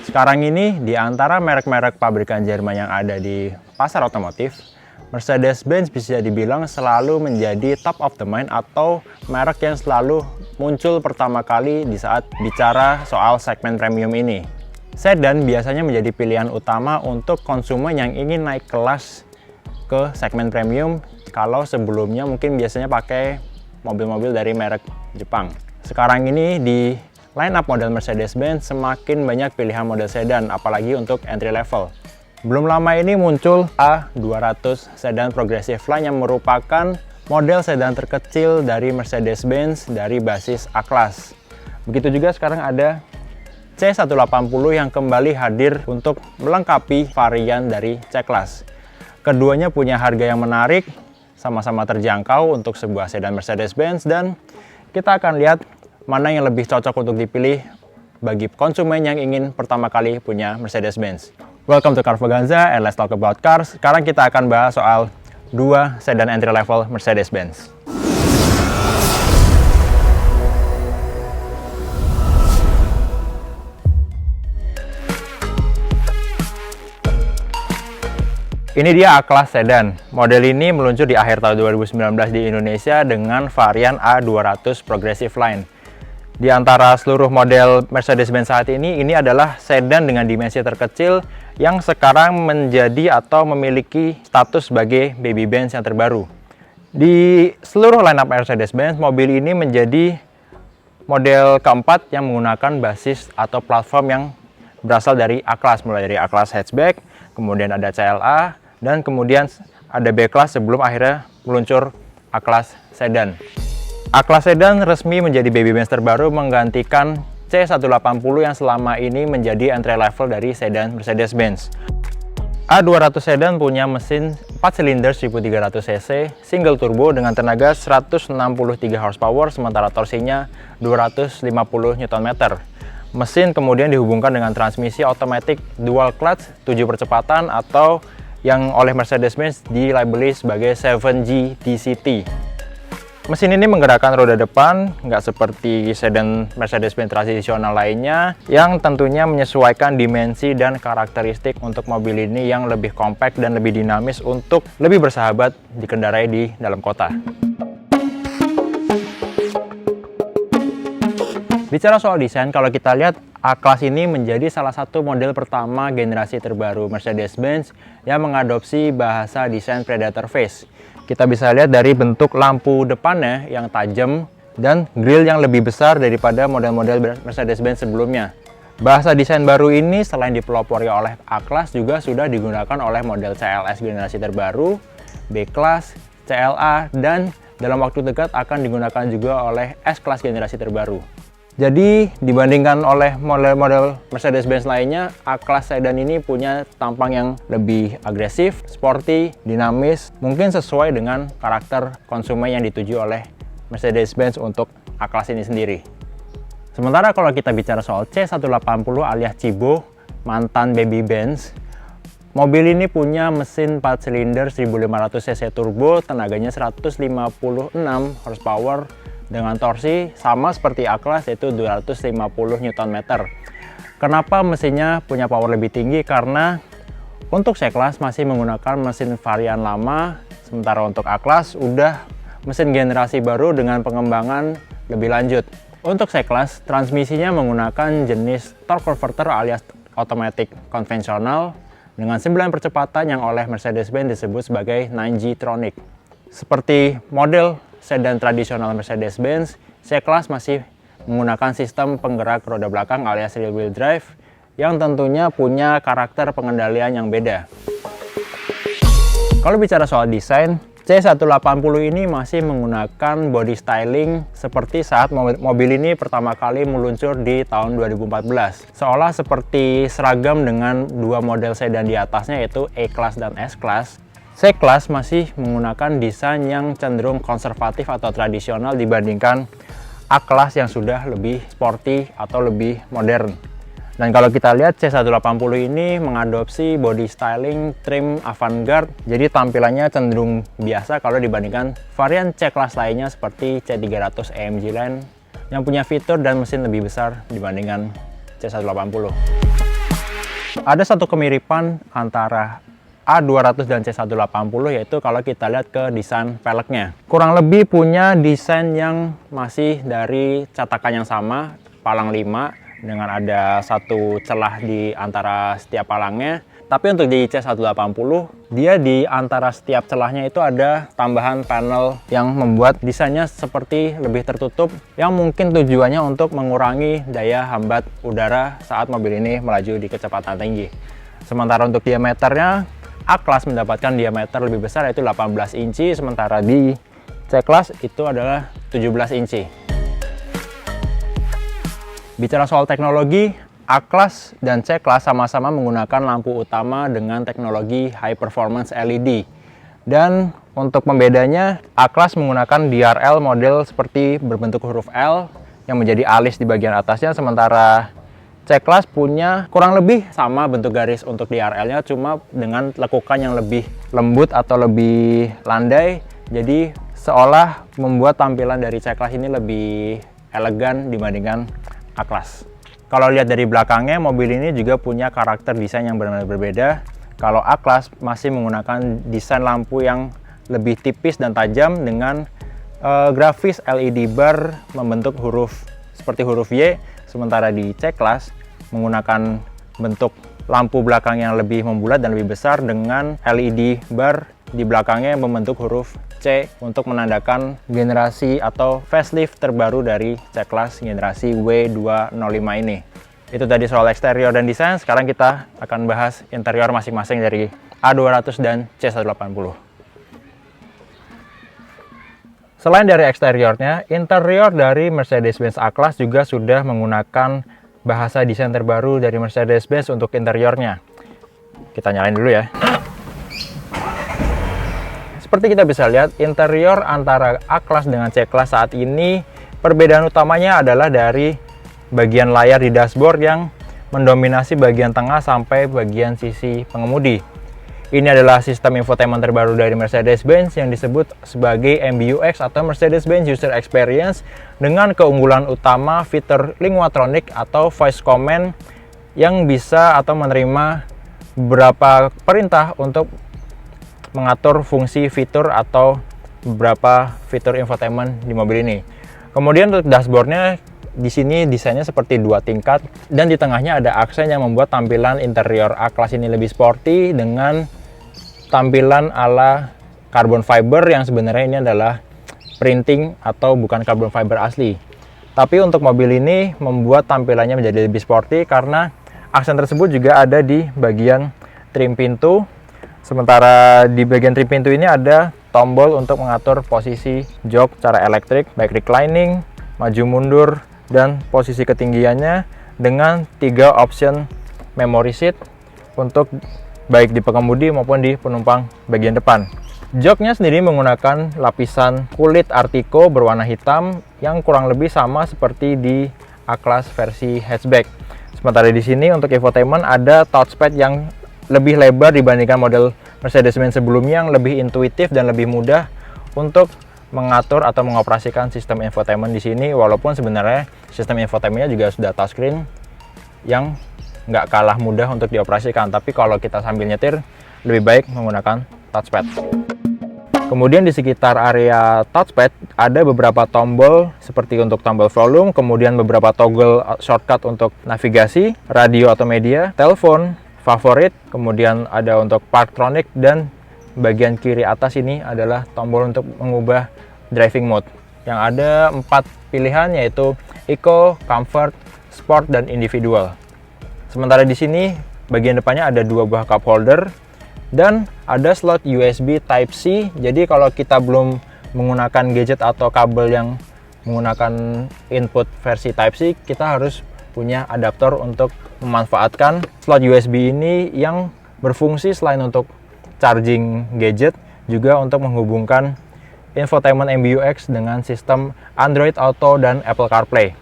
Sekarang ini di antara merek-merek pabrikan Jerman yang ada di pasar otomotif, Mercedes-Benz bisa dibilang selalu menjadi top of the mind atau merek yang selalu muncul pertama kali di saat bicara soal segmen premium ini. Sedan biasanya menjadi pilihan utama untuk konsumen yang ingin naik kelas ke segmen premium kalau sebelumnya mungkin biasanya pakai mobil-mobil dari merek Jepang. Sekarang ini di line up model Mercedes-Benz semakin banyak pilihan model sedan, apalagi untuk entry level. Belum lama ini muncul A200 Sedan Progressive Line yang merupakan model sedan terkecil dari Mercedes-Benz dari basis A-Class. Begitu juga sekarang ada C180 yang kembali hadir untuk melengkapi varian dari C-Class. Keduanya punya harga yang menarik, sama-sama terjangkau untuk sebuah sedan Mercedes-Benz, dan kita akan lihat mana yang lebih cocok untuk dipilih bagi konsumen yang ingin pertama kali punya Mercedes-Benz. Welcome to Carvaganza and let's talk about cars. Sekarang kita akan bahas soal dua sedan entry level Mercedes-Benz. Ini dia A-Class Sedan. Model ini meluncur di akhir tahun 2019 di Indonesia dengan varian A200 Progressive Line. Di antara seluruh model Mercedes-Benz saat ini adalah sedan dengan dimensi terkecil yang sekarang menjadi atau memiliki status sebagai baby Benz yang terbaru. Di seluruh lineup Mercedes-Benz, mobil ini menjadi model keempat yang menggunakan basis atau platform yang berasal dari A-Class, mulai dari A-Class hatchback, kemudian ada CLA, dan kemudian ada B-Class sebelum akhirnya meluncur A-Class Sedan. A-Class Sedan resmi menjadi baby Benz terbaru menggantikan C180 yang selama ini menjadi entry level dari sedan Mercedes-Benz. A200 Sedan punya mesin 4 silinder 1300 cc single turbo dengan tenaga 163 horsepower sementara torsinya 250 Nm. Mesin kemudian dihubungkan dengan transmisi otomatis dual clutch 7 percepatan atau yang oleh Mercedes-Benz dilabeli sebagai 7G DCT. Mesin ini menggerakkan roda depan, nggak seperti sedan Mercedes-Benz tradisional lainnya, yang tentunya menyesuaikan dimensi dan karakteristik untuk mobil ini yang lebih kompak dan lebih dinamis untuk lebih bersahabat dikendarai di dalam kota. Bicara soal desain, kalau kita lihat A-Class ini menjadi salah satu model pertama generasi terbaru Mercedes-Benz yang mengadopsi bahasa desain Predator Face. Kita bisa lihat dari bentuk lampu depannya yang tajam dan grill yang lebih besar daripada model-model Mercedes-Benz sebelumnya. Bahasa desain baru ini selain dipelopori oleh A-Class juga sudah digunakan oleh model CLS generasi terbaru, B-Class, CLA, dan dalam waktu dekat akan digunakan juga oleh S-Class generasi terbaru. Jadi dibandingkan oleh model-model Mercedes-Benz lainnya, A-Class Sedan ini punya tampang yang lebih agresif, sporty, dinamis, mungkin sesuai dengan karakter konsumen yang dituju oleh Mercedes-Benz untuk A-Class ini sendiri. Sementara kalau kita bicara soal C180 alias Cibo, mantan baby Benz, mobil ini punya mesin 4 silinder 1500 cc turbo, tenaganya 156 horsepower, dengan torsi sama seperti A-Class yaitu 250 Nm. Kenapa mesinnya punya power lebih tinggi? Karena untuk C-Class masih menggunakan mesin varian lama, sementara untuk A-Class udah mesin generasi baru dengan pengembangan lebih lanjut. Untuk C-Class, transmisinya menggunakan jenis torque converter alias automatic konvensional dengan 9 percepatan yang oleh Mercedes-Benz disebut sebagai 9G-tronic. Seperti model sedan tradisional Mercedes-Benz, C-Class masih menggunakan sistem penggerak roda belakang alias rear wheel drive yang tentunya punya karakter pengendalian yang beda. Kalau bicara soal desain, C180 ini masih menggunakan body styling seperti saat mobil ini pertama kali meluncur di tahun 2014. Seolah seperti seragam dengan dua model sedan di atasnya yaitu A-Class dan S-Class. C-Class masih menggunakan desain yang cenderung konservatif atau tradisional dibandingkan A-Class yang sudah lebih sporty atau lebih modern. Dan kalau kita lihat C180 ini mengadopsi body styling trim avant-garde, jadi tampilannya cenderung biasa kalau dibandingkan varian C-Class lainnya seperti C300 AMG Line yang punya fitur dan mesin lebih besar dibandingkan C180. Ada satu kemiripan antara A200 dan C180, yaitu kalau kita lihat ke desain peleknya. Kurang lebih punya desain yang masih dari cetakan yang sama, palang 5, dengan ada satu celah di antara setiap palangnya. Tapi untuk di C180, dia di antara setiap celahnya itu ada tambahan panel yang membuat desainnya seperti lebih tertutup, yang mungkin tujuannya untuk mengurangi daya hambat udara saat mobil ini melaju di kecepatan tinggi. Sementara untuk diameternya, A-Class mendapatkan diameter lebih besar, yaitu 18 inci, sementara di C-Class itu adalah 17 inci. Bicara soal teknologi, A-Class dan C-Class sama-sama menggunakan lampu utama dengan teknologi High Performance LED. Dan untuk pembedanya, A-Class menggunakan DRL model seperti berbentuk huruf L yang menjadi alis di bagian atasnya, sementara C-Class punya kurang lebih sama bentuk garis untuk DRL-nya, cuma dengan lekukan yang lebih lembut atau lebih landai. Jadi seolah membuat tampilan dari C-Class ini lebih elegan dibandingkan A-Class. Kalau lihat dari belakangnya, mobil ini juga punya karakter desain yang benar-benar berbeda. Kalau A-Class masih menggunakan desain lampu yang lebih tipis dan tajam dengan grafis LED bar membentuk huruf seperti huruf Y, sementara di C-Class menggunakan bentuk lampu belakang yang lebih membulat dan lebih besar dengan LED bar di belakangnya yang membentuk huruf C untuk menandakan generasi atau facelift terbaru dari C-Class generasi W205 ini. Itu tadi soal eksterior dan desain. Sekarang kita akan bahas interior masing-masing dari A200 dan C180. Selain dari eksteriornya, interior dari Mercedes-Benz A-Class juga sudah menggunakan bahasa desain terbaru dari Mercedes-Benz untuk interiornya. Kita nyalain dulu ya. Seperti kita bisa lihat, interior antara A-Class dengan C-Class saat ini, perbedaan utamanya adalah dari bagian layar di dashboard yang mendominasi bagian tengah sampai bagian sisi pengemudi. Ini adalah sistem infotainment terbaru dari Mercedes-Benz yang disebut sebagai MBUX atau Mercedes-Benz User Experience, dengan keunggulan utama fitur Linguatronic atau voice command yang bisa atau menerima beberapa perintah untuk mengatur fungsi fitur atau beberapa fitur infotainment di mobil ini. Kemudian untuk dashboardnya, di sini desainnya seperti dua tingkat dan di tengahnya ada aksen yang membuat tampilan interior A-Class ini lebih sporty dengan tampilan ala carbon fiber yang sebenarnya ini adalah printing atau bukan carbon fiber asli. Tapi untuk mobil ini membuat tampilannya menjadi lebih sporty karena aksen tersebut juga ada di bagian trim pintu. Sementara di bagian trim pintu ini ada tombol untuk mengatur posisi jok secara elektrik, baik reclining, maju mundur, dan posisi ketinggiannya dengan 3 option memory seat untuk baik di pengemudi maupun di penumpang bagian depan. Joknya sendiri menggunakan lapisan kulit Artico berwarna hitam yang kurang lebih sama seperti di A-Class versi hatchback. Sementara di sini untuk infotainment ada touchpad yang lebih lebar dibandingkan model Mercedes-Benz sebelumnya, yang lebih intuitif dan lebih mudah untuk mengatur atau mengoperasikan sistem infotainment di sini, walaupun sebenarnya sistem infotainmentnya juga sudah touchscreen yang nggak kalah mudah untuk dioperasikan, tapi kalau kita sambil nyetir lebih baik menggunakan touchpad. Kemudian di sekitar area touchpad ada beberapa tombol seperti untuk tombol volume, kemudian beberapa toggle shortcut untuk navigasi, radio atau media, telepon, favorit, kemudian ada untuk Parktronic, dan bagian kiri atas ini adalah tombol untuk mengubah driving mode. Yang ada 4 pilihan, yaitu Eco, Comfort, Sport, dan Individual. Sementara di sini bagian depannya ada 2 buah cup holder dan ada slot USB Type-C. Jadi kalau kita belum menggunakan gadget atau kabel yang menggunakan input versi Type-C, kita harus punya adaptor untuk memanfaatkan slot USB ini yang berfungsi selain untuk charging gadget, juga untuk menghubungkan infotainment MBUX dengan sistem Android Auto dan Apple CarPlay.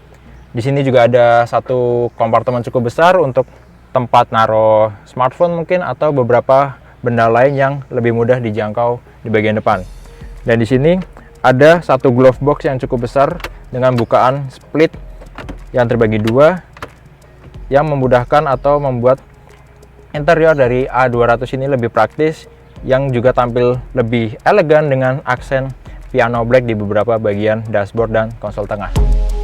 Di sini juga ada satu kompartemen cukup besar untuk tempat naruh smartphone mungkin, atau beberapa benda lain yang lebih mudah dijangkau di bagian depan. Dan di sini ada satu glove box yang cukup besar dengan bukaan split yang terbagi 2, yang memudahkan atau membuat interior dari A200 ini lebih praktis, yang juga tampil lebih elegan dengan aksen piano black di beberapa bagian dashboard dan konsol tengah.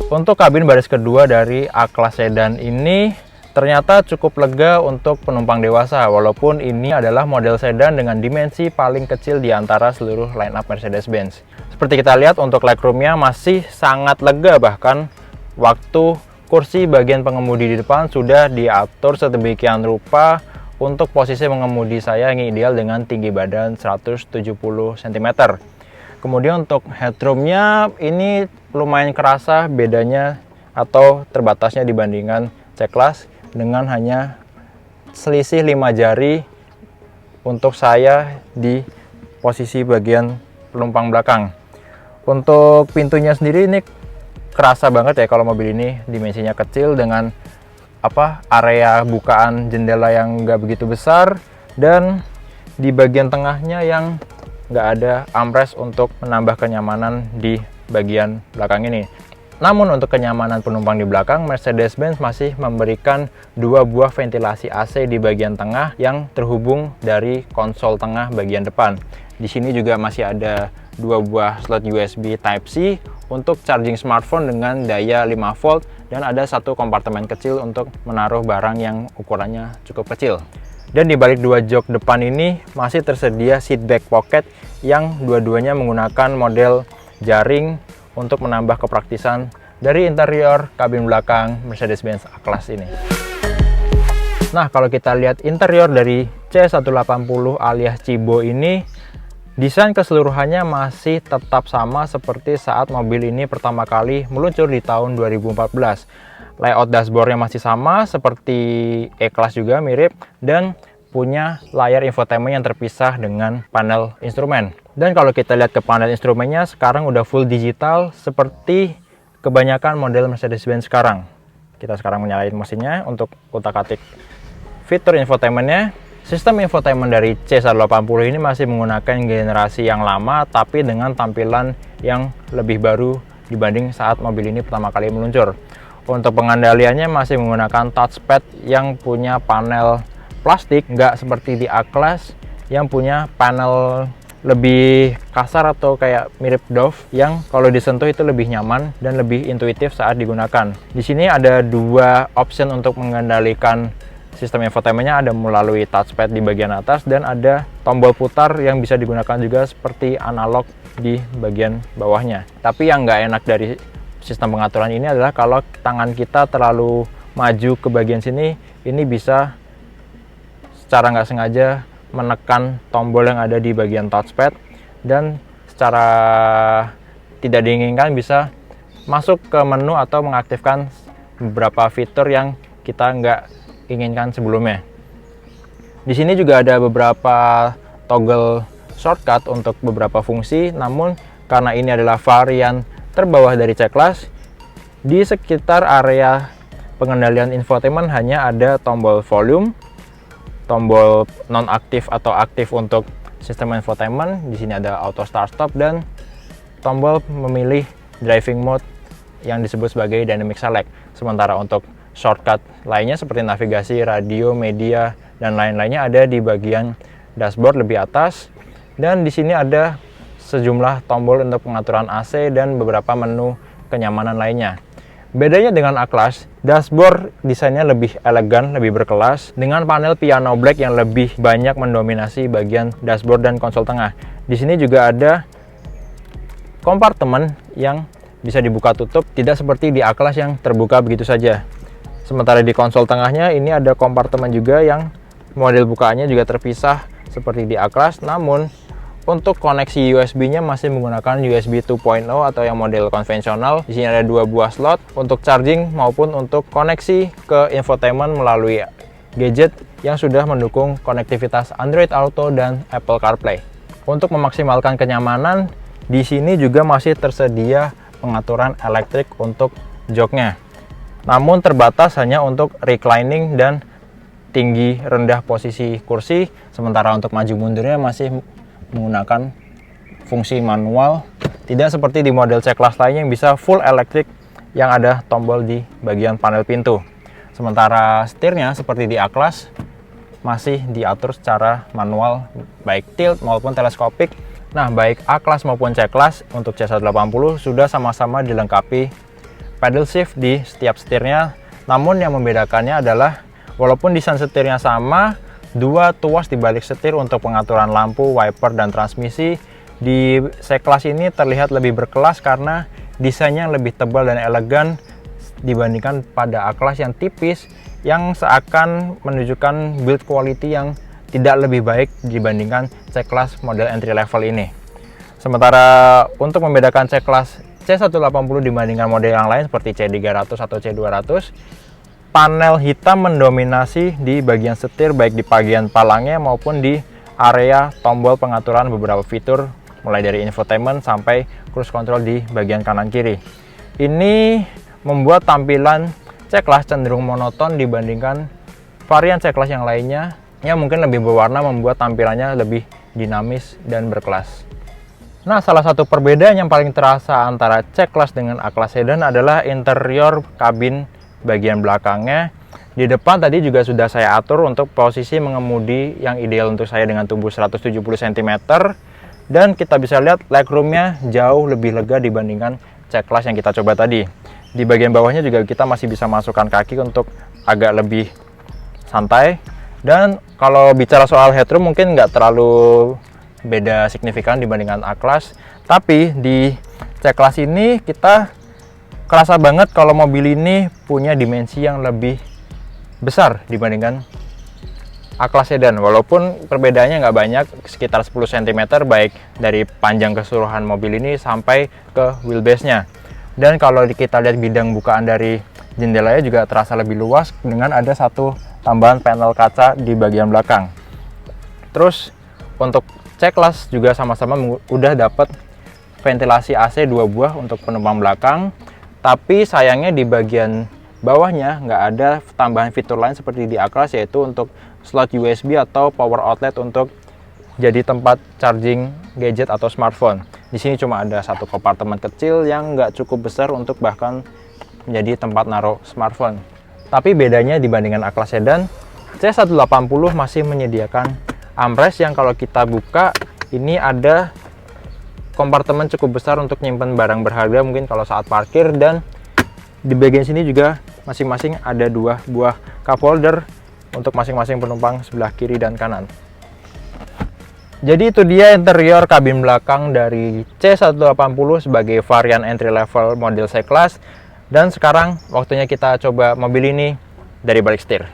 Untuk kabin baris kedua dari A-Class sedan ini ternyata cukup lega untuk penumpang dewasa, walaupun ini adalah model sedan dengan dimensi paling kecil di antara seluruh lineup Mercedes-Benz. Seperti kita lihat, untuk legroomnya masih sangat lega, bahkan waktu kursi bagian pengemudi di depan sudah diatur sedemikian rupa untuk posisi mengemudi saya yang ideal dengan tinggi badan 170 cm. Kemudian untuk headroomnya ini lumayan kerasa bedanya atau terbatasnya dibandingkan C-Class, dengan hanya selisih 5 jari untuk saya di posisi bagian penumpang belakang. Untuk pintunya sendiri ini kerasa banget ya, kalau mobil ini dimensinya kecil dengan area bukaan jendela yang nggak begitu besar, dan di bagian tengahnya yang nggak ada armrest untuk menambah kenyamanan di bagian belakang ini. Namun untuk kenyamanan penumpang di belakang, Mercedes-Benz masih memberikan 2 buah ventilasi AC di bagian tengah yang terhubung dari konsol tengah bagian depan. Di sini juga masih ada 2 buah slot USB Type-C untuk charging smartphone dengan daya 5 volt, dan ada satu kompartemen kecil untuk menaruh barang yang ukurannya cukup kecil. Dan di balik 2 jok depan ini masih tersedia seat back pocket yang dua-duanya menggunakan model jaring untuk menambah kepraktisan dari interior kabin belakang Mercedes-Benz A-Class ini. Nah, kalau kita lihat interior dari C180 alias Cibo ini, desain keseluruhannya masih tetap sama seperti saat mobil ini pertama kali meluncur di tahun 2014. Layout dashboardnya masih sama seperti E-Class juga mirip, dan punya layar infotainment yang terpisah dengan panel instrumen. Dan kalau kita lihat ke panel instrumennya, sekarang udah full digital seperti kebanyakan model Mercedes-Benz sekarang. Kita sekarang menyalain mesinnya untuk utak-atik fitur infotainmentnya. Sistem infotainment dari C180 ini masih menggunakan generasi yang lama, tapi dengan tampilan yang lebih baru dibanding saat mobil ini pertama kali meluncur. Untuk pengendaliannya masih menggunakan touchpad yang punya panel plastik, nggak seperti di A-Class yang punya panel lebih kasar atau kayak mirip Dove, yang kalau disentuh itu lebih nyaman dan lebih intuitif saat digunakan. Di sini ada 2 option untuk mengendalikan sistem infotainmentnya, ada melalui touchpad di bagian atas, dan ada tombol putar yang bisa digunakan juga seperti analog di bagian bawahnya. Tapi yang nggak enak dari sistem pengaturan ini adalah kalau tangan kita terlalu maju ke bagian sini, ini bisa secara nggak sengaja menekan tombol yang ada di bagian touchpad, dan secara tidak diinginkan bisa masuk ke menu atau mengaktifkan beberapa fitur yang kita nggak inginkan sebelumnya. Di sini juga ada beberapa toggle shortcut untuk beberapa fungsi, namun karena ini adalah varian terbawah dari C-Class, di sekitar area pengendalian infotainment hanya ada tombol volume, tombol non-aktif atau aktif untuk sistem infotainment. Di sini ada auto start stop, dan tombol memilih driving mode yang disebut sebagai dynamic select. Sementara untuk shortcut lainnya seperti navigasi, radio, media, dan lain-lainnya ada di bagian dashboard lebih atas. Dan di sini ada sejumlah tombol untuk pengaturan AC dan beberapa menu kenyamanan lainnya. Bedanya dengan A-Class, dashboard desainnya lebih elegan, lebih berkelas, dengan panel piano black yang lebih banyak mendominasi bagian dashboard dan konsol tengah. Di sini juga ada kompartemen yang bisa dibuka tutup, tidak seperti di A-Class yang terbuka begitu saja. Sementara di konsol tengahnya ini ada kompartemen juga yang model bukaannya juga terpisah seperti di A-Class, namun untuk koneksi USB-nya masih menggunakan USB 2.0 atau yang model konvensional. Di sini ada 2 buah slot untuk charging maupun untuk koneksi ke infotainment melalui gadget yang sudah mendukung konektivitas Android Auto dan Apple CarPlay. Untuk memaksimalkan kenyamanan, di sini juga masih tersedia pengaturan elektrik untuk joknya. Namun terbatas hanya untuk reclining dan tinggi rendah posisi kursi, sementara untuk maju mundurnya masih menggunakan fungsi manual, tidak seperti di model C-Class lainnya yang bisa full elektrik yang ada tombol di bagian panel pintu. Sementara setirnya seperti di A-Class masih diatur secara manual, baik tilt maupun teleskopik. Nah, baik A-Class maupun C-Class untuk C180 sudah sama-sama dilengkapi pedal shift di setiap setirnya. Namun yang membedakannya adalah walaupun desain setirnya sama, dua tuas di balik setir untuk pengaturan lampu, wiper, dan transmisi. Di C-Class ini terlihat lebih berkelas karena desainnya lebih tebal dan elegan dibandingkan pada A-Class yang tipis, yang seakan menunjukkan build quality yang tidak lebih baik dibandingkan C-Class model entry level ini. Sementara untuk membedakan C-Class C180 dibandingkan model yang lain seperti C300 atau C200, panel hitam mendominasi di bagian setir, baik di bagian palangnya maupun di area tombol pengaturan beberapa fitur, mulai dari infotainment sampai cruise control di bagian kanan kiri. Ini membuat tampilan C-Class cenderung monoton dibandingkan varian C-Class yang lainnya yang mungkin lebih berwarna, membuat tampilannya lebih dinamis dan berkelas. Nah, salah satu perbedaan yang paling terasa antara C-Class dengan A-Class sedan adalah interior kabin bagian belakangnya. Di depan tadi juga sudah saya atur untuk posisi mengemudi yang ideal untuk saya dengan tubuh 170 cm. Dan kita bisa lihat legroomnya jauh lebih lega dibandingkan C-Class yang kita coba tadi. Di bagian bawahnya juga kita masih bisa masukkan kaki untuk agak lebih santai. Dan kalau bicara soal headroom mungkin nggak terlalu beda signifikan dibandingkan A-Class. Tapi di C-Class ini kita kerasa banget kalau mobil ini punya dimensi yang lebih besar dibandingkan A-Class sedan. Walaupun perbedaannya nggak banyak, sekitar 10 cm baik dari panjang keseluruhan mobil ini sampai ke wheelbase-nya. Dan kalau kita lihat bidang bukaan dari jendelanya juga terasa lebih luas dengan ada satu tambahan panel kaca di bagian belakang. Terus untuk C-Class juga sama-sama udah dapat ventilasi AC 2 buah untuk penumpang belakang. Tapi sayangnya di bagian bawahnya nggak ada tambahan fitur lain seperti di A-Class, yaitu untuk slot USB atau power outlet untuk jadi tempat charging gadget atau smartphone. Di sini cuma ada satu kompartemen kecil yang nggak cukup besar untuk bahkan menjadi tempat naruh smartphone. Tapi bedanya dibandingkan A-Class sedan, C180 masih menyediakan armrest yang kalau kita buka ini ada kompartemen cukup besar untuk nyimpan barang berharga mungkin kalau saat parkir. Dan di bagian sini juga masing-masing ada 2 buah cup holder untuk masing-masing penumpang sebelah kiri dan kanan. Jadi itu dia interior kabin belakang dari C180 sebagai varian entry level model C-Class. Dan sekarang waktunya kita coba mobil ini dari balik setir.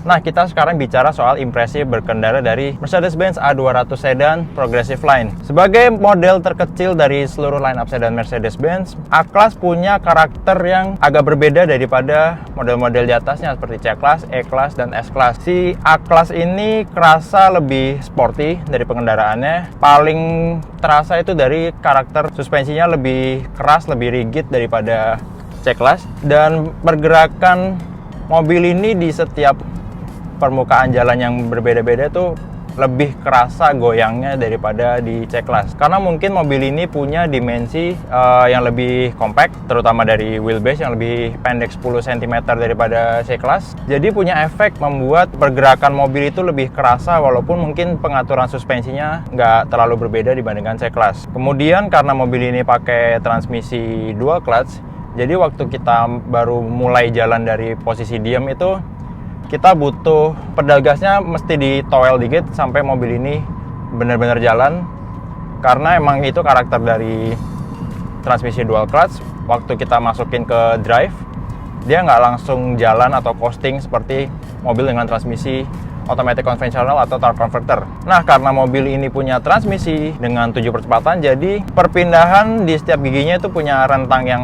Nah, kita sekarang bicara soal impresi berkendara dari Mercedes-Benz A200 Sedan Progressive Line. Sebagai model terkecil dari seluruh line-up sedan Mercedes-Benz, A-Class punya karakter yang agak berbeda daripada model-model di atasnya seperti C-Class, E-Class, dan S-Class. Si A-Class ini kerasa lebih sporty dari pengendaraannya. Paling terasa itu dari karakter suspensinya lebih keras, lebih rigid daripada C-Class. Dan pergerakan mobil ini di setiap permukaan jalan yang berbeda-beda tuh lebih kerasa goyangnya daripada di C-Class. Karena mungkin mobil ini punya dimensi yang lebih compact, terutama dari wheelbase yang lebih pendek 10 cm daripada C-Class. Jadi punya efek membuat pergerakan mobil itu lebih kerasa walaupun mungkin pengaturan suspensinya nggak terlalu berbeda dibandingkan C-Class. Kemudian karena mobil ini pakai transmisi dual clutch, jadi waktu kita baru mulai jalan dari posisi diam itu kita butuh pedal gasnya mesti ditowel dikit sampai mobil ini benar-benar jalan, karena emang itu karakter dari transmisi dual clutch. Waktu kita masukin ke drive, dia nggak langsung jalan atau coasting seperti mobil dengan transmisi otomatis konvensional atau torque converter. Nah, karena mobil ini punya transmisi dengan 7 percepatan, jadi perpindahan di setiap giginya itu punya rentang yang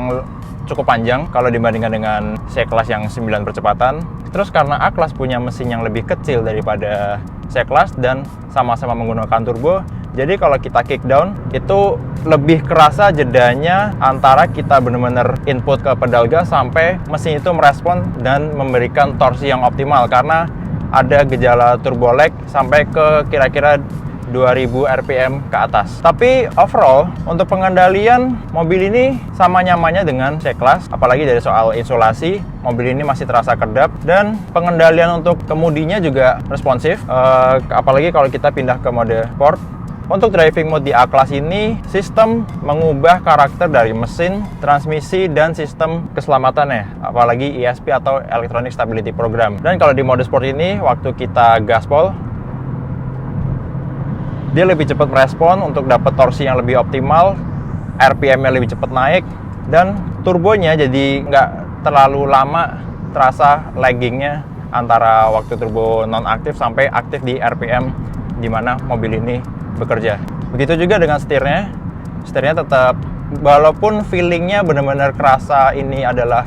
cukup panjang kalau dibandingkan dengan C-Class yang 9 percepatan. Terus karena A-Class punya mesin yang lebih kecil daripada C-Class dan sama-sama menggunakan turbo, jadi kalau kita kick down itu lebih kerasa jedanya antara kita benar-benar input ke pedal gas sampai mesin itu merespon dan memberikan torsi yang optimal, karena ada gejala turbo lag sampai ke kira-kira 2000 rpm ke atas. Tapi overall untuk pengendalian mobil ini sama nyamannya dengan C-Class, apalagi dari soal insulasi, mobil ini masih terasa kedap dan pengendalian untuk kemudinya juga responsif, apalagi kalau kita pindah ke mode Sport. Untuk driving mode di A-Class ini, sistem mengubah karakter dari mesin, transmisi, dan sistem keselamatannya, apalagi ESP atau Electronic Stability Program. Dan kalau di mode Sport ini, waktu kita gaspol, dia lebih cepat merespon untuk dapat torsi yang lebih optimal, RPM-nya lebih cepat naik, dan turbonya jadi nggak terlalu lama terasa laggingnya antara waktu turbo non-aktif sampai aktif di RPM di mana mobil ini bekerja. Begitu juga dengan setirnya. Setirnya tetap, walaupun feelingnya benar-benar kerasa ini adalah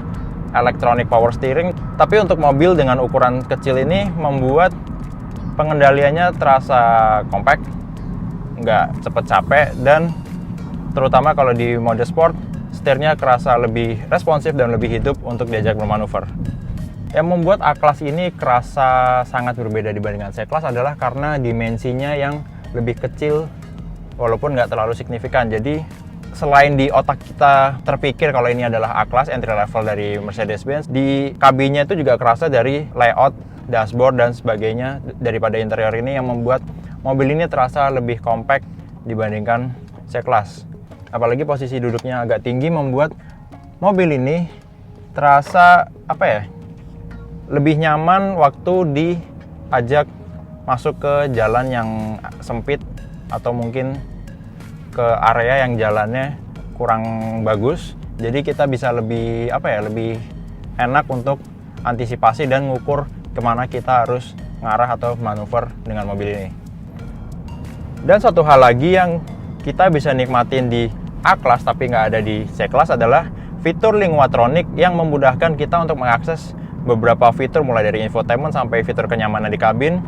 electronic power steering, tapi untuk mobil dengan ukuran kecil ini membuat pengendaliannya terasa compact, nggak cepet capek, dan terutama kalau di mode Sport, setirnya kerasa lebih responsif dan lebih hidup untuk diajak bermanuver. Yang membuat A-Class ini kerasa sangat berbeda dibandingkan C-Class adalah karena dimensinya yang lebih kecil walaupun nggak terlalu signifikan. Jadi selain di otak kita terpikir kalau ini adalah A-Class entry level dari Mercedes-Benz, di kabinnya itu juga kerasa dari layout, dashboard, dan sebagainya daripada interior ini yang membuat mobil ini terasa lebih compact dibandingkan C-Class. Apalagi posisi duduknya agak tinggi membuat mobil ini terasa lebih nyaman waktu diajak masuk ke jalan yang sempit atau mungkin ke area yang jalannya kurang bagus. Jadi kita bisa lebih lebih enak untuk antisipasi dan ngukur kemana kita harus ngarah atau manuver dengan mobil ini. Dan satu hal lagi yang kita bisa nikmatin di A-Class tapi nggak ada di C-Class adalah fitur Linguatronic yang memudahkan kita untuk mengakses beberapa fitur mulai dari infotainment sampai fitur kenyamanan di kabin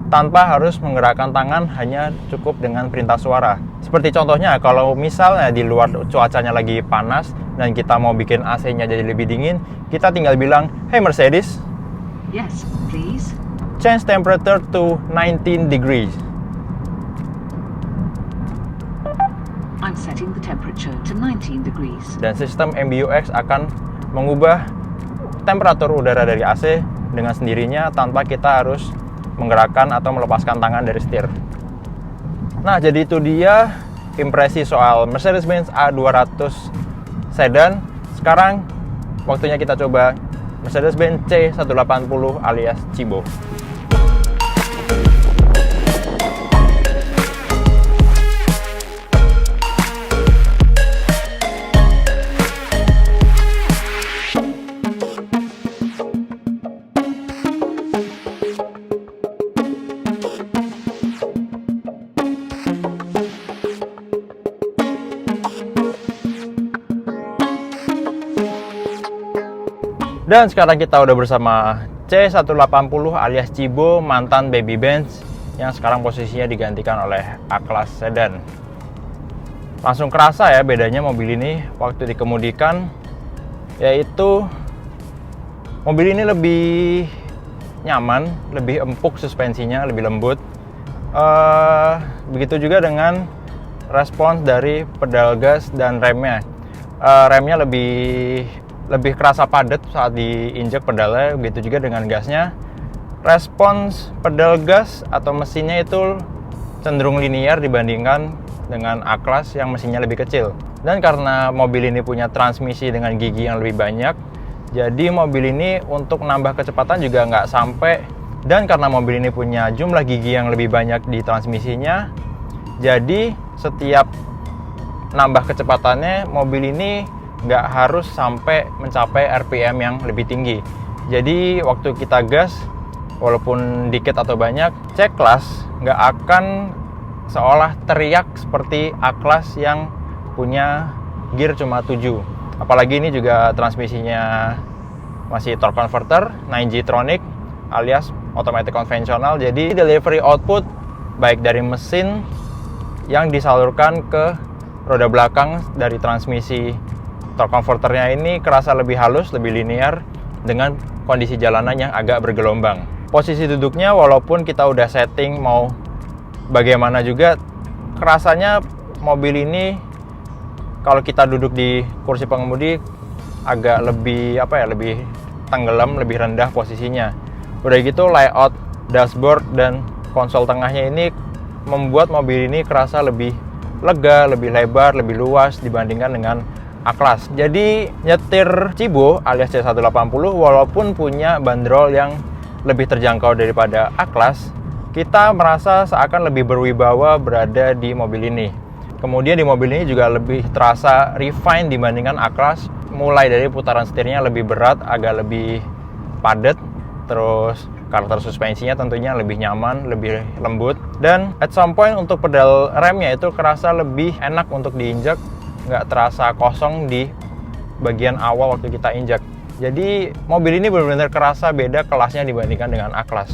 tanpa harus menggerakkan tangan, hanya cukup dengan perintah suara. Seperti contohnya kalau misalnya di luar cuacanya lagi panas dan kita mau bikin AC-nya jadi lebih dingin, kita tinggal bilang, "Hey Mercedes, yes, please. Change temperature to 19 degrees." I'm setting the temperature to 19 degrees. Dan sistem MBUX akan mengubah temperatur udara dari AC dengan sendirinya tanpa kita harus menggerakkan atau melepaskan tangan dari setir. Nah, jadi itu dia impresi soal Mercedes-Benz A200 Sedan. Sekarang waktunya kita coba Mercedes-Benz C180 alias Cibo. Dan sekarang kita udah bersama C180 alias Cibo, mantan baby Benz yang sekarang posisinya digantikan oleh A-Class Sedan. Langsung kerasa ya bedanya mobil ini waktu dikemudikan, yaitu mobil ini lebih nyaman, lebih empuk suspensinya, lebih lembut. Begitu juga dengan respons dari pedal gas dan remnya. Remnya lebih kerasa padat saat diinjek pedalnya, begitu juga dengan gasnya. Respons pedal gas atau mesinnya itu cenderung linear dibandingkan dengan A-Class yang mesinnya lebih kecil. Dan karena mobil ini punya transmisi dengan gigi yang lebih banyak, jadi mobil ini untuk nambah kecepatan juga nggak sampai. Dan karena mobil ini punya jumlah gigi yang lebih banyak di transmisinya, jadi setiap nambah kecepatannya mobil ini nggak harus sampai mencapai RPM yang lebih tinggi. Jadi waktu kita gas, walaupun dikit atau banyak, C-Class nggak akan seolah teriak seperti A-Class yang punya gear cuma 7. Apalagi ini juga transmisinya masih torque converter 9G-tronic alias otomatis konvensional. Jadi delivery output baik dari mesin yang disalurkan ke roda belakang dari transmisi torque converternya ini kerasa lebih halus, lebih linear dengan kondisi jalanan yang agak bergelombang. Posisi duduknya walaupun kita udah setting mau Bagaimana juga kerasanya mobil ini kalau kita duduk di kursi pengemudi agak lebih lebih tenggelam, lebih rendah posisinya. Udah gitu layout dashboard dan konsol tengahnya ini membuat mobil ini kerasa lebih lega, lebih lebar, lebih luas dibandingkan dengan A-Class. Jadi nyetir Cibo alias C180 walaupun punya bandrol yang lebih terjangkau daripada A-Class, kita merasa seakan lebih berwibawa berada di mobil ini. Kemudian di mobil ini juga lebih terasa refine dibandingkan A-Class, mulai dari putaran setirnya lebih berat, agak lebih padat, terus karakter suspensinya tentunya lebih nyaman, lebih lembut, dan at some point untuk pedal remnya itu kerasa lebih enak untuk diinjak, nggak terasa kosong di bagian awal waktu kita injak. Jadi mobil ini benar-benar kerasa beda kelasnya dibandingkan dengan A-Class.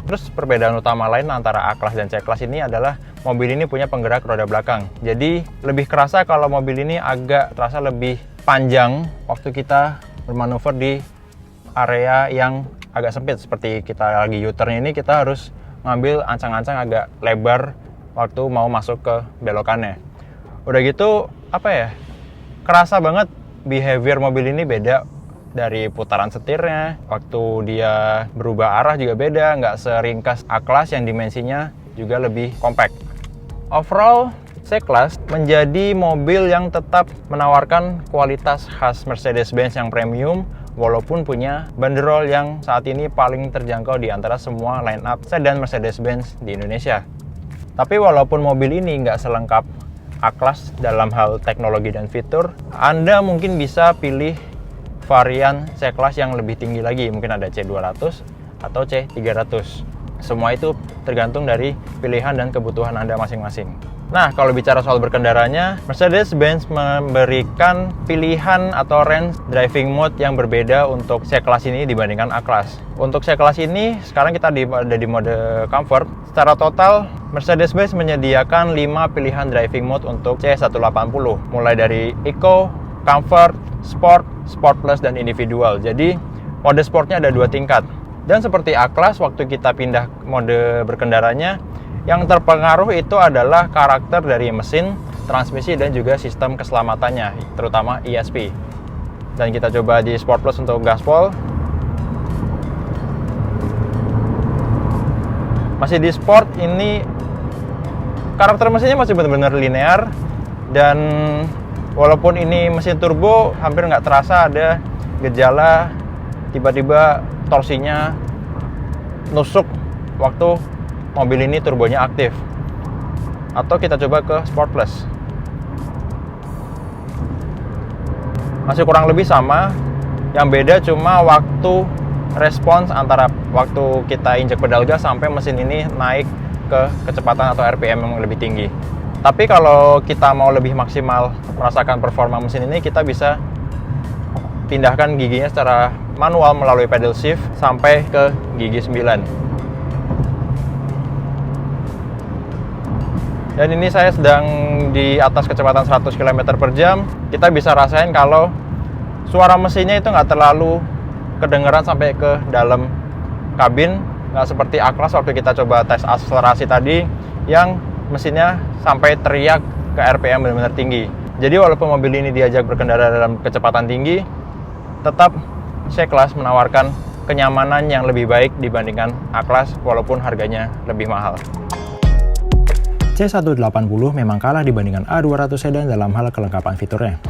Terus perbedaan utama lain antara A-Class dan C-Class ini adalah mobil ini punya penggerak roda belakang. Jadi lebih kerasa kalau mobil ini agak terasa lebih panjang waktu kita bermanuver di area yang agak sempit. Seperti kita lagi U-turn ini, kita harus ngambil ancang-ancang agak lebar waktu mau masuk ke belokannya. Udah gitu, kerasa banget behavior mobil ini beda. Dari putaran setirnya, waktu dia berubah arah juga beda, nggak seringkas A-Class yang dimensinya juga lebih compact. Overall, C-Class menjadi mobil yang tetap menawarkan kualitas khas Mercedes-Benz yang premium, walaupun punya bandrol yang saat ini paling terjangkau di antara semua line-up sedan Mercedes-Benz di Indonesia. Tapi walaupun mobil ini nggak selengkap A-Class dalam hal teknologi dan fitur, Anda mungkin bisa pilih varian C-Class yang lebih tinggi lagi, mungkin ada C200 atau C300. Semua itu tergantung dari pilihan dan kebutuhan Anda masing-masing. Nah, kalau bicara soal berkendaranya, Mercedes-Benz memberikan pilihan atau range driving mode yang berbeda untuk C-Class ini dibandingkan A-Class. Untuk C-Class ini, sekarang kita ada di mode comfort. Secara total, Mercedes-Benz menyediakan 5 pilihan driving mode untuk C180, mulai dari Eco, Comfort, Sport, Sport Plus, dan Individual. Jadi mode sportnya ada 2 tingkat. Dan seperti A-Class, waktu kita pindah mode berkendaranya, yang terpengaruh itu adalah karakter dari mesin, transmisi, dan juga sistem keselamatannya, terutama ESP. Dan kita coba di Sport Plus untuk gaspol. Masih di Sport, ini karakter mesinnya masih benar-benar linear, dan walaupun ini mesin turbo, hampir nggak terasa ada gejala tiba-tiba torsinya nusuk waktu mobil ini turbonya aktif. Atau kita coba ke Sport Plus. Masih kurang lebih sama, yang beda cuma waktu respons antara waktu kita injek pedal gas sampai mesin ini naik ke kecepatan atau RPM yang lebih tinggi. Tapi kalau kita mau lebih maksimal merasakan performa mesin ini, kita bisa pindahkan giginya secara manual melalui pedal shift sampai ke gigi 9. Dan ini saya sedang di atas kecepatan 100 km per jam. Kita bisa rasain kalau suara mesinnya itu nggak terlalu kedengeran sampai ke dalam kabin. Nggak seperti A-Class waktu kita coba tes akselerasi tadi, yang mesinnya sampai teriak ke RPM benar-benar tinggi. Jadi walaupun mobil ini diajak berkendara dalam kecepatan tinggi, tetap C-Class menawarkan kenyamanan yang lebih baik dibandingkan A-Class walaupun harganya lebih mahal. C180 memang kalah dibandingkan A200 sedan dalam hal kelengkapan fiturnya.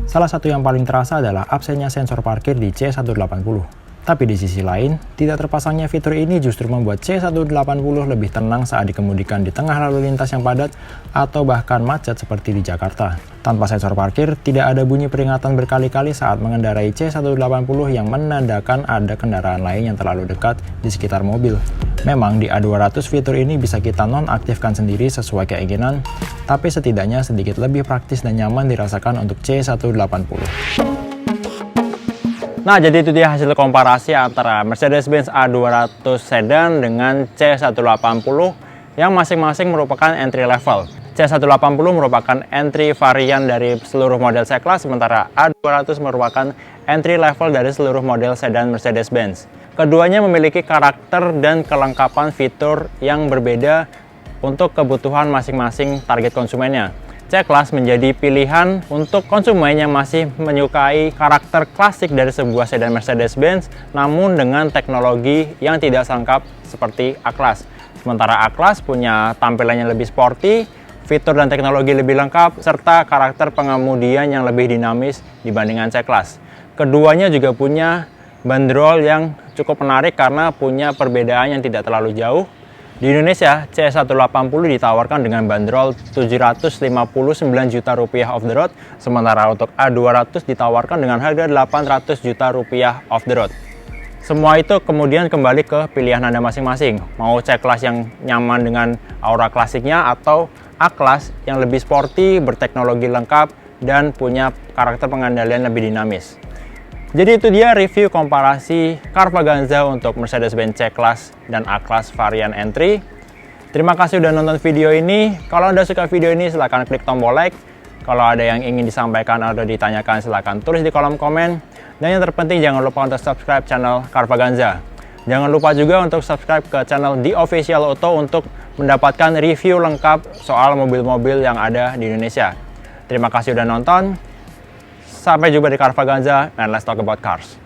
Salah satu yang paling terasa adalah absennya sensor parkir di C180. Tapi di sisi lain, tidak terpasangnya fitur ini justru membuat C180 lebih tenang saat dikemudikan di tengah lalu lintas yang padat atau bahkan macet seperti di Jakarta. Tanpa sensor parkir, tidak ada bunyi peringatan berkali-kali saat mengendarai C180 yang menandakan ada kendaraan lain yang terlalu dekat di sekitar mobil. Memang di A200 fitur ini bisa kita nonaktifkan sendiri sesuai keinginan, tapi setidaknya sedikit lebih praktis dan nyaman dirasakan untuk C180. Nah, jadi itu dia hasil komparasi antara Mercedes-Benz A200 sedan dengan C180 yang masing-masing merupakan entry level. C180 merupakan entry varian dari seluruh model C-Class, sementara A200 merupakan entry level dari seluruh model sedan Mercedes-Benz. Keduanya memiliki karakter dan kelengkapan fitur yang berbeda untuk kebutuhan masing-masing target konsumennya. C-Class menjadi pilihan untuk konsumen yang masih menyukai karakter klasik dari sebuah sedan Mercedes-Benz, namun dengan teknologi yang tidak selengkap seperti A-Class. Sementara A-Class punya tampilannya lebih sporty, fitur dan teknologi lebih lengkap, serta karakter pengemudian yang lebih dinamis dibandingkan C-Class. Keduanya juga punya bandrol yang cukup menarik karena punya perbedaan yang tidak terlalu jauh. Di Indonesia, C180 ditawarkan dengan bandrol 759 juta rupiah off the road, sementara untuk A200 ditawarkan dengan harga 800 juta rupiah off the road. Semua itu kemudian kembali ke pilihan Anda masing-masing, mau C-Class yang nyaman dengan aura klasiknya atau A-Class yang lebih sporty, berteknologi lengkap, dan punya karakter pengendalian lebih dinamis. Jadi itu dia review komparasi Carvaganza untuk Mercedes-Benz C-Class dan A-Class varian entry. Terima kasih udah nonton video ini. Kalau Anda suka video ini silahkan klik tombol like. Kalau ada yang ingin disampaikan atau ditanyakan silahkan tulis di kolom komen. Dan yang terpenting jangan lupa untuk subscribe channel Carvaganza. Jangan lupa juga untuk subscribe ke channel The Official Auto untuk mendapatkan review lengkap soal mobil-mobil yang ada di Indonesia. Terima kasih udah nonton. Sampai jumpa di Carvaganza, and let's talk about cars.